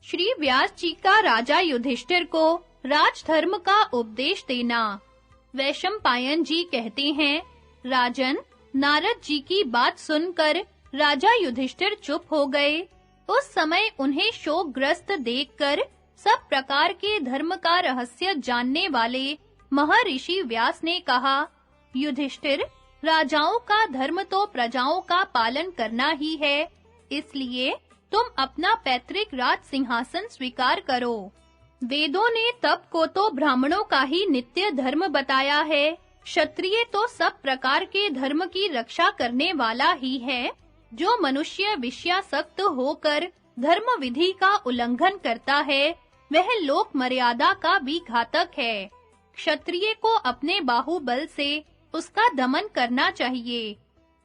श्री व्यास जी का राजा युधिष्ठिर को राजधर्म का उपदेश देना। वैशंपायन जी कहते हैं, राजन, नारद जी की बात सुनकर राजा युधिष्ठिर चुप हो गए। उस समय उन्हें शोकग्रस्त देखकर सब प्रकार के धर्म का रहस्य जानने वाले महर्षि व्यास ने कहा, युधिष्ठिर, राजाओं का धर्म तो प्रजाओं का पालन करना ही है, इसलिए तुम अपना पैतृक राज सिंहासन स्वीकार करो। वेदों ने तप को तो ब्राह्मणों का ही नित्य धर्म बताया है। क्षत्रिय तो सब प्रकार के धर्म की रक्षा करने वाला ही है। जो मनुष्य विषयासक्त होकर धर्म विधि का उल्लंघन करता है, वह लोक मर्यादा का भी घातक है। क्षत्रिय को अपने बाहुबल से उसका दमन करना चाहिए।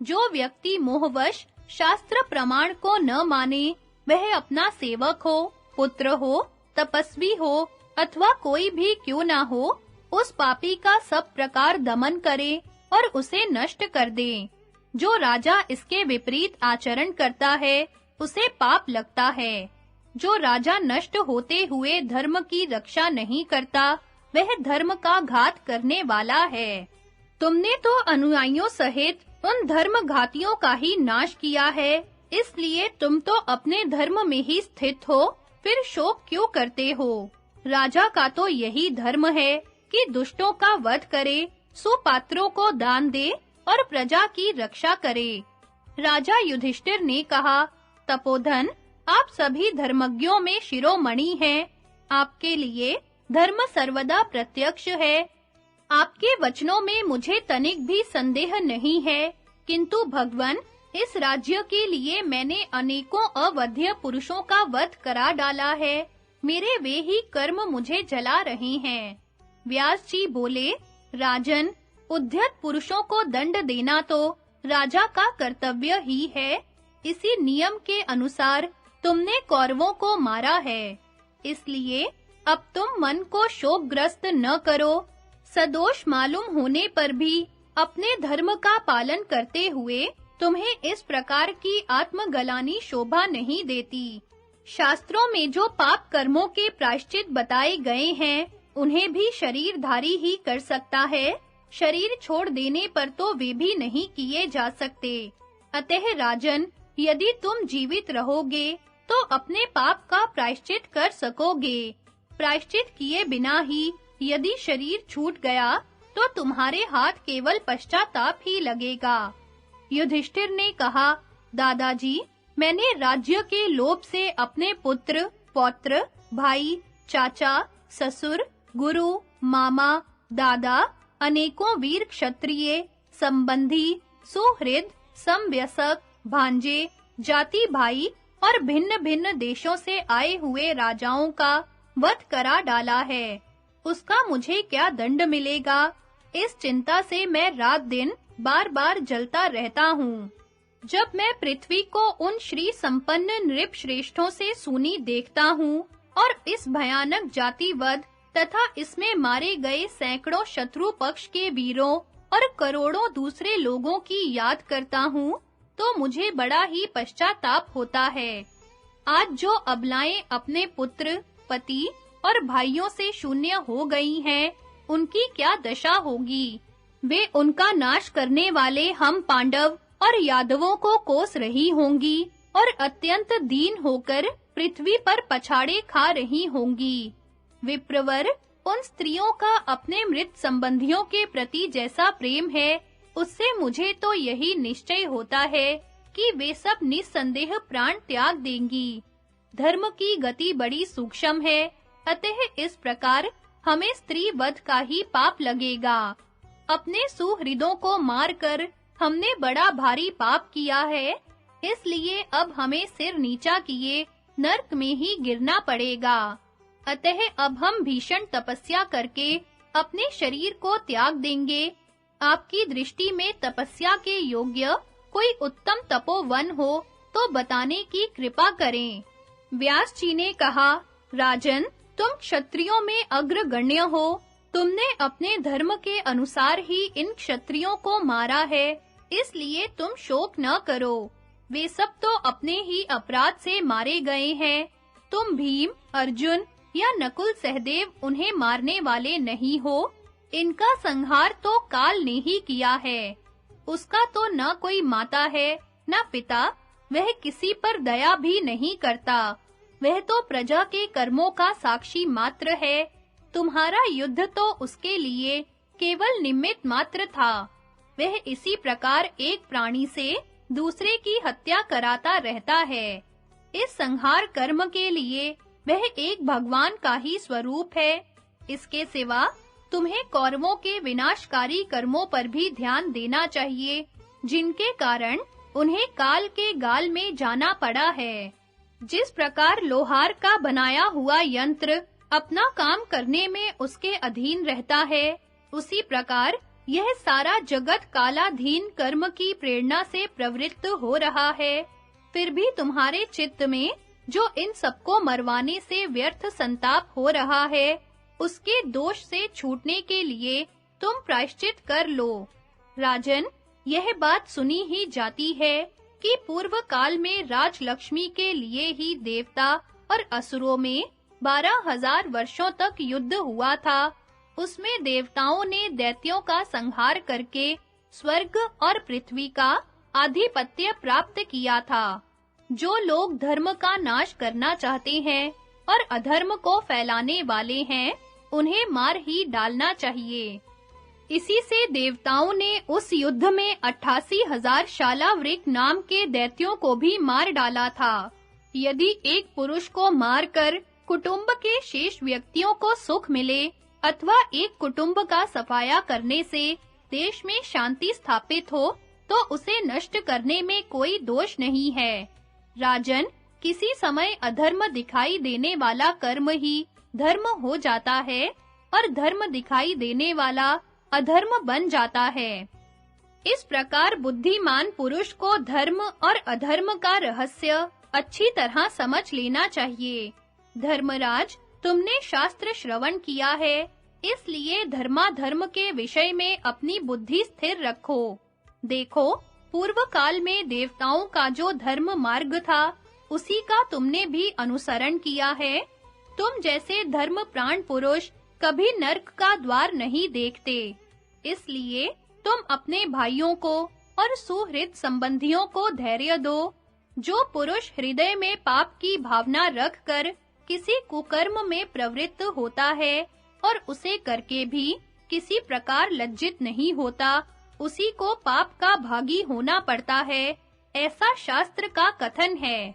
जो व्यक्ति मोहवश शास्त्र प्रमाण को न माने, वह अपना सेवक हो, पुत्र हो, तपस्वी हो अथवा कोई भी क्यों ना हो, उस पापी का सब प्रकार दमन करे और उसे नष्ट कर दे। जो राजा इसके विपरीत आचरण करता है, उसे पाप लगता है। जो राजा नष्ट होते हुए धर्म की रक्षा नहीं करता, वह धर्म का घात करने वाला है। तुमने तो अनुयायियों सहित उन धर्मघातियों का ही नाश किया है, इसलिए तुम तो अपने धर्म में ही स्थित हो, फिर शोक क्यों करते हो? राजा का तो यही धर्म है कि दुष्टों का वध करे, सुपात्रों को दान दे और प्रजा की रक्षा करे। राजा युधिष्ठिर ने कहा, तपोधन, आप सभी धर्मज्ञों में शिरोमणि हैं। आपके लिए धर्म सर्वदा प्रत्यक्ष है। आपके वचनों में मुझे तनिक भी संदेह नहीं है, किंतु भगवन, इस राज्य के लिए मैंने अनेकों अवध्य पुरुषों का वध करा डाला है। मेरे वे ही कर्म मुझे जला रहे हैं। व्यास जी बोले, राजन, उद्यत पुरुषों को दंड देना तो राजा का कर्तव्य ही है। इसी नियम के अनुसार तुमने कौरवों को मारा है, इसलिए अब तुम मन को शोकग्रस्त न करो। सदोष मालूम होने पर भी अपने धर्म का पालन करते हुए तुम्हें इस प्रकार की आत्मगलानी शोभा नहीं देती। शास्त्रों में जो पाप कर्मों के प्रायश्चित बताए गए हैं, उन्हें भी शरीरधारी ही कर सकता है। शरीर छोड़ देने पर तो वे भी नहीं किए जा सकते। अतः राजन, यदि तुम जीवित रहोगे तो अपने पाप का प्रायश्चित कर सकोगे। प्रायश्चित किए बिना ही यदि शरीर छूट गया तो तुम्हारे हाथ केवल पश्चाताप ही लगेगा। युधिष्ठिर ने कहा, दादाजी, मैंने राज्य के लोभ से अपने पुत्र, पौत्र, भाई, चाचा, ससुर, गुरु, मामा, दादा, अनेकों वीर क्षत्रिय, संबंधी, सुहृद, समवयस्क, भांजे, जाति भाई और भिन्न-भिन्न देशों से आए हुए राजाओं का वध करा डाला है। उसका मुझे क्या दंड मिलेगा? इस चिंता से मैं रात दिन बार-बार जलता रहता हूँ। जब मैं पृथ्वी को उन श्री संपन्न नृप श्रेष्ठों से सूनी देखता हूँ और इस भयानक जातिवध तथा इसमें मारे गए सैकड़ों शत्रु पक्ष के वीरों और करोड़ों दूसरे लोगों की याद करता हूँ, तो मुझे बड़ा ही पश्चाताप होता है। आज जो अबलाएं अपने पुत्र, पति और भाइयों से शून्य हो गई हैं, उनकी क्या दशा होगी? वे उनका नाश करने वाले हम पांडव और यादवों को कोस रही होंगी और अत्यंत दीन होकर पृथ्वी पर पछाड़े खा रही होंगी। विप्रवर, उन स्त्रियों का अपने मृत संबंधियों के प्रति जैसा प्रेम है, उससे मुझे तो यही निश्चय होता है कि वे सब निस्संदेह प्राण त्याग देंगी। धर्म की गति बड़ी सूक्ष्म है, अतः इस प्रकार हमें स्त्री वध का ही पाप लगेगा। अपने सुहृदों को मारकर हमने बड़ा भारी पाप किया है, इसलिए अब हमें सिर नीचा किए नरक में ही गिरना पड़ेगा। अतः अब हम भीषण तपस्या करके अपने शरीर को त्याग देंगे। आपकी दृष्टि में तपस्या के योग्य कोई उत्तम तपोवन हो तो बताने की कृपा करें। व्यास जी ने कहा, राजन, तुम क्षत्रियों में अग्रगण्य हो। तुमने अपने धर्म के अनुसार ही इन क्षत्रियों को मारा है, इसलिए तुम शोक न करो। वे सब तो अपने ही अपराध से मारे गए हैं। तुम भीम, अर्जुन या नकुल सहदेव उन्हें मारने वाले नहीं हो। इनका संहार तो काल ने ही किया है। उसका तो न कोई माता है, न पिता, वह किसी पर दया भी नहीं करता। वह तो प्रजा के कर्मों का साक्षी मात्र है। तुम्हारा युद्ध तो उसके लिए केवल निमित्त मात्र था। वह इसी प्रकार एक प्राणी से दूसरे की हत्या कराता रहता है। इस संहार कर्म के लिए वह एक भगवान का ही स्वरूप है। इसके सिवा तुम्हें कौरवों के विनाशकारी कर्मों पर भी ध्यान देना चाहिए, जिनके कारण उन्हें काल के गाल में जाना पड़ा है। जिस प्रकार लोहार का बनाया हुआ यंत्र अपना काम करने में उसके अधीन रहता है, उसी प्रकार यह सारा जगत कालाधीन कर्म की प्रेरणा से प्रवृत्त हो रहा है। फिर भी तुम्हारे चित्त में जो इन सबको मरवाने से व्यर्थ संताप हो रहा है, उसके दोष से छूटने के लिए तुम प्रायश्चित कर लो। राजन, यह बात सुनी ही जाती है कि पूर्व काल में राजलक्ष्मी के लिए ही देवता और असुरों में 12,000 वर्षों तक युद्ध हुआ था। उसमें देवताओं ने दैत्यों का संहार करके स्वर्ग और पृथ्वी का आधिपत्य प्राप्त किया था। जो लोग धर्म का नाश करना चाहते हैं और अधर्म को फैलाने वाले हैं, उन्हें मार ही डालना चाहिए। इसी से देवताओं ने उस युद्ध में 88,000 शालावृक नाम के दैत्यों को भी मार डाला था। यदि एक पुरुष को मारकर कुटुंब के शेष व्यक्तियों को सुख मिले अथवा एक कुटुंब का सफाया करने से देश में शांति स्थापित हो, तो उसे नष्ट करने में कोई दोष नहीं है। राजन, किसी समय अधर्म दिखाई देने वाला कर्म ही धर्म हो जाता है और धर्म दिखाई देने वाला अधर्म बन जाता है। इस प्रकार बुद्धिमान पुरुष को धर्म और अधर्म का रहस्य अच्छी तरह समझ लेना चाहिए। धर्मराज, तुमने शास्त्र श्रवण किया है, इसलिए धर्माधर्म के विषय में अपनी बुद्धि स्थिर रखो। देखो, पूर्व काल में देवताओं का जो धर्म मार्ग था, उसी का तुमने भी अनुसरण किया है। तुम जैसे धर्म प्राण पुरुष कभी नर्क का द्वार नहीं देखते। इसलिए तुम अपने भाइयों को और सुहृद संबंधियों को धैर्य दो। जो पुरुष हृदय में पाप की भावना रखकर किसी कुकर्म में प्रवृत्त होता है और उसे करके भी किसी प्रकार लज्जित नहीं होता, उसी को पाप का भागी होना पड़ता है, ऐसा शास्त्र का कथन है।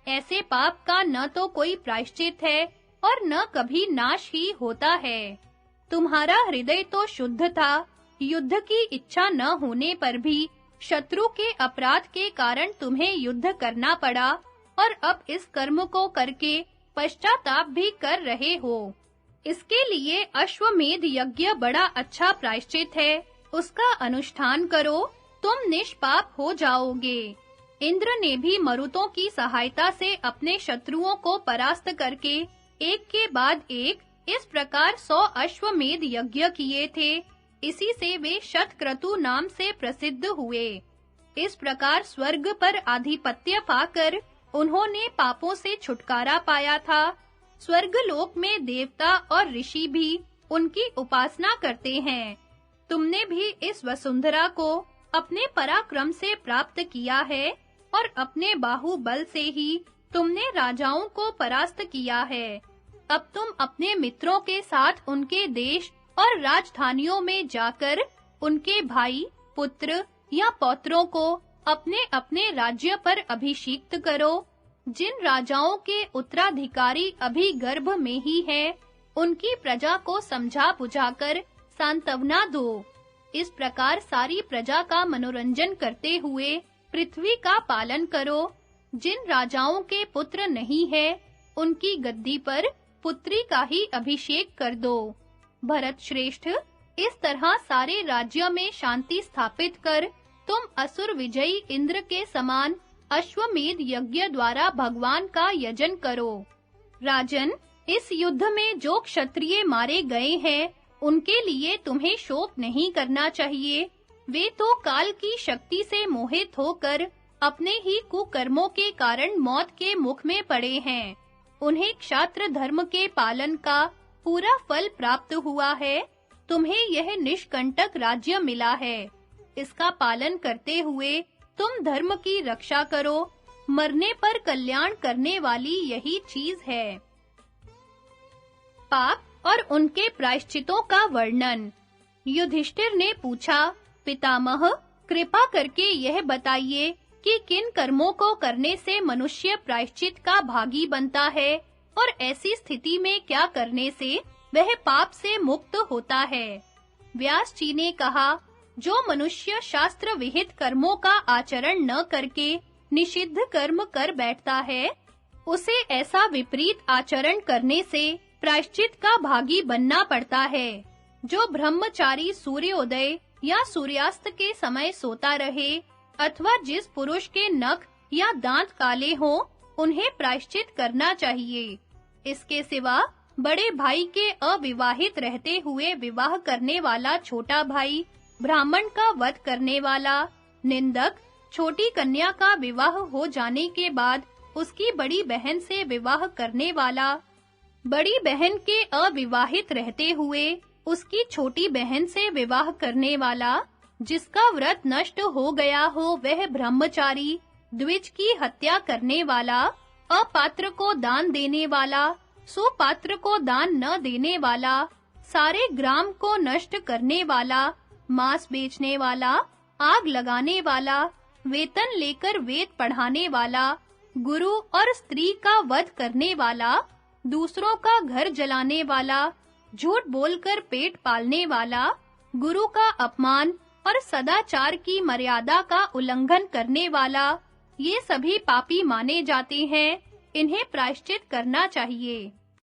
ऐसे पाप का न तो कोई प्रायश्चित है और न कभी नाश ही होता है। तुम्हारा हृदय तो शुद्ध था, युद्ध की इच्छा न होने पर भी शत्रु के अपराध के कारण तुम्हें युद्ध करना पड़ा और अब इस कर्म को करके पश्चाताप भी कर रहे हो। इसके लिए अश्वमेध यज्ञ बड़ा अच्छा प्रायश्चित है, उसका अनुष्ठान करो, तुम निष्पाप हो जाओगे। इंद्र ने भी मरुतों की सहायता से अपने शत्रुओं को परास्त करके एक के बाद एक इस प्रकार 100 अश्वमेध यज्ञ किए थे। इसी से वे शतक्रतु नाम से प्रसिद्ध हुए। इस प्रकार स्वर्ग पर आधिपत्य पाकर उन्होंने पापों से छुटकारा पाया था। स्वर्गलोक में देवता और ऋषि भी उनकी उपासना करते हैं। तुमने भी इस वसुंधरा को अपने पराक्रम से प्राप्त किया है और अपने बाहुबल से ही तुमने राजाओं को परास्त किया है। अब तुम अपने मित्रों के साथ उनके देश और राजधानियों में जाकर उनके भाई, पुत्र या पौत्रों को अपने-अपने राज्य पर अभिषिक्त करो। जिन राजाओं के उत्तराधिकारी अभी गर्भ में ही हैं, उनकी प्रजा को समझा बुझाकर सांत्वना दो। इस प्रकार सारी प्रजा का मनोरंजन करते हुए पृथ्वी का पालन करो। जिन राजाओं के पुत्र नहीं है, उनकी गद्दी पर पुत्री का ही अभिषेक कर दो। भरत श्रेष्ठ, इस तरह सारे राज्य में शांति स्थापित कर तुम असुर विजयी इंद्र के समान अश्वमेध यज्ञ द्वारा भगवान का यजन करो। राजन, इस युद्ध में जो क्षत्रिय मारे गए हैं, उनके लिए तुम्हें शोक नहीं करना चाहिए। वे तो काल की शक्ति से मोहित होकर अपने ही कुकर्मों के कारण मौत के मुख में पड़े हैं। उन्हें क्षात्र धर्म के पालन का पूरा फल प्राप्त हुआ है। तुम्हें यह निष्कंटक राज्य मिला है। इसका पालन करते हुए तुम धर्म की रक्षा करो। मरने पर कल्याण करने वाली यही चीज है। पाप और उनके प्रायश्चितों का वर्णन। युधिष्ठिर ने पूछा, पितामह, कृपा करके यह बताइए कि किन कर्मों को करने से मनुष्य प्रायश्चित का भागी बनता है और ऐसी स्थिति में क्या करने से वह पाप से मुक्त होता है। व्यास जी ने कहा, जो मनुष्य शास्त्र विहित कर्मों का आचरण न करके निषिद्ध कर्म कर बैठता है, उसे ऐसा विपरीत आचरण करने से प्रायश्चित का भागी बनना पड़ता है। जो ब्रह्मचारी सूर्योदय या सूर्यास्त के समय सोता रहे अथवा जिस पुरुष के नख या दांत काले हों, उन्हें प्रायश्चित करना चाहिए। इसके सिवा बड़े भाई के अविवाहित रहते हुए विवाह करने वाला छोटा भाई, ब्राह्मण का वध करने वाला, निंदक, छोटी कन्या का विवाह हो जाने के बाद उसकी बड़ी बहन से विवाह करने वाला, बड़ी बहन के अविवाहित रहते हुए उसकी छोटी बहन से विवाह करने वाला, जिसका व्रत नष्ट हो गया हो वह ब्रह्मचारी, द्विज की हत्या करने वाला, अपात्र को दान देने वाला, सुपात्र को दान न देने वाला, सारे ग्राम को नष्ट करने वाला, मांस बेचने वाला, आग लगाने वाला, वेतन लेकर वेद पढ़ाने वाला, गुरु और स्त्री का वध करने वाला, दूसरों का घर जलाने वाला, झूठ बोलकर पेट पालने वाला, गुरु का अपमान और सदाचार की मर्यादा का उल्लंघन करने वाला, ये सभी पापी माने जाते हैं। इन्हें प्रायश्चित करना चाहिए।